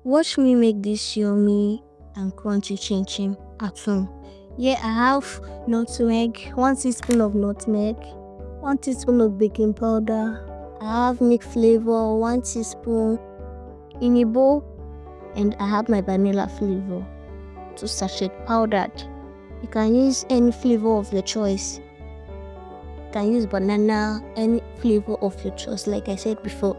Watch me make this yummy and crunchy chinchin at home. Here I have nutmeg, 1 teaspoon of nutmeg, 1 teaspoon of baking powder. I have milk flavor, 1 teaspoon in a bowl, and I have my vanilla flavor, 2 sachet powdered. You can use any flavor of your choice. You can use banana, any flavor of your choice, like I said before.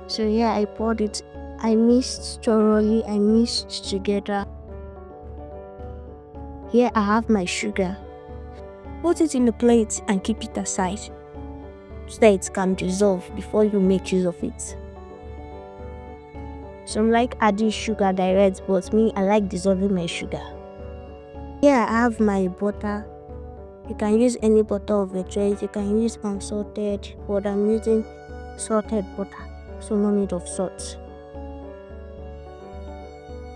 So yeah, I poured it. I mixed thoroughly. I mixed together. Here I have my sugar. Put it in a plate and keep it aside so that it can dissolve before you make use of it. Some like adding sugar direct, but me, I like dissolving my sugar. Here I have my butter. You can use any butter of your choice. You can use unsalted, but I'm using salted butter, so no need of salt.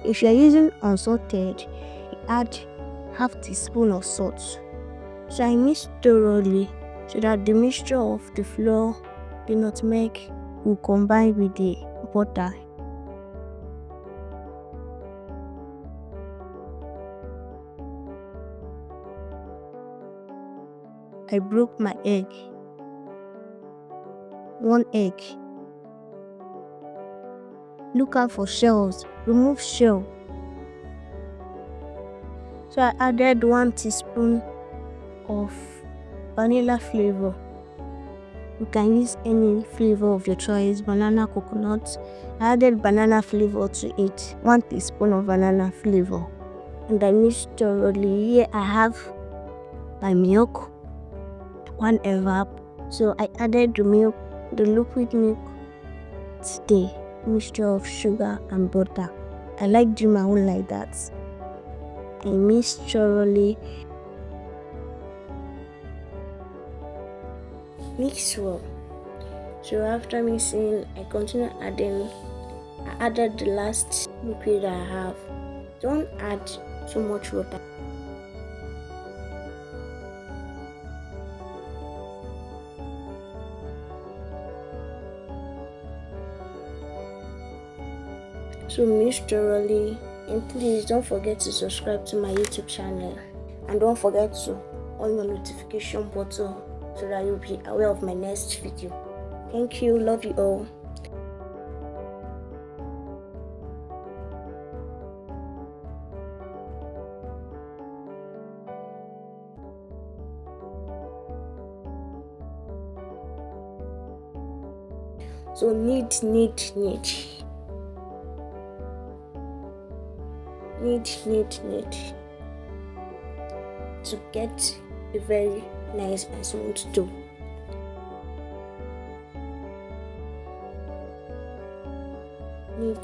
If you're using unsalted, you add half teaspoon of salt. So I mix thoroughly so that the mixture of the flour, the nutmeg will combine with the butter. I broke my egg. 1 egg. Look out for shells. Remove shell. So I added 1 teaspoon of vanilla flavor. You can use any flavor of your choice, banana, coconut. I added banana flavor to it, 1 teaspoon of banana flavor. And I mixed thoroughly. Here I have my milk, 1 evap. So I added the milk, the liquid milk, to the mixture of sugar and butter. I like doing my own like that. I mix thoroughly. Mix well. So after mixing, I continue adding. I added the last liquid I have. Don't add too much water. So mix thoroughly, and please don't forget to subscribe to my YouTube channel, and don't forget to on your notification button so that you'll be aware of my next video. Thank you. Love you all. So need to get a very nice and smooth dough. Need.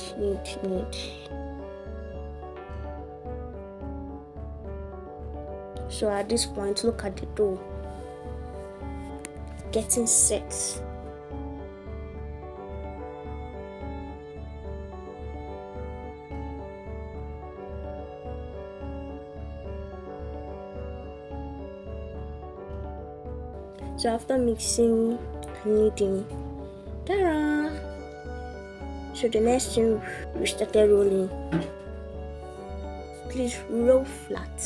So at this point, look at the dough getting set. So after mixing and kneading, ta-da! So the next thing, we started rolling. Please roll flat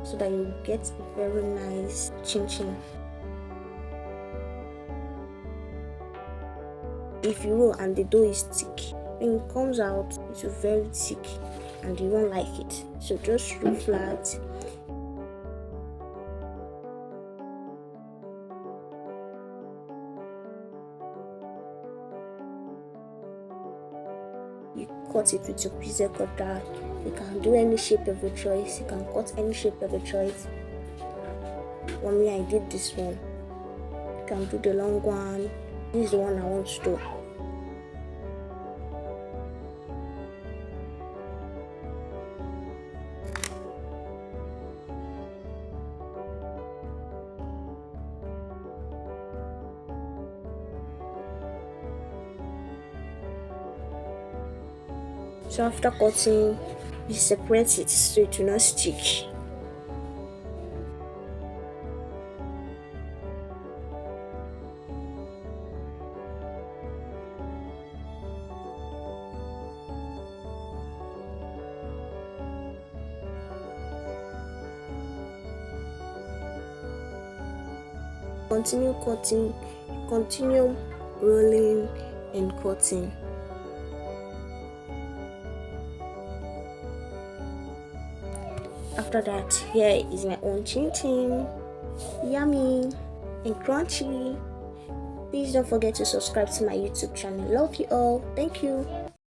so that you get a very nice chinchin. If you roll and the dough is thick, when it comes out, it's very thick and you won't like it. So just roll flat. You cut it with your pizza cutter. You can do any shape of your choice. You can cut any shape of your choice. For me, I did this one. You can do the long one. This is the one I want to do. So after cutting, you separate it so it will not stick. Continue cutting, continue rolling and cutting. After that, here is my own chinchin. Yummy and crunchy. Please don't forget to subscribe to my YouTube channel. Love you all. Thank you.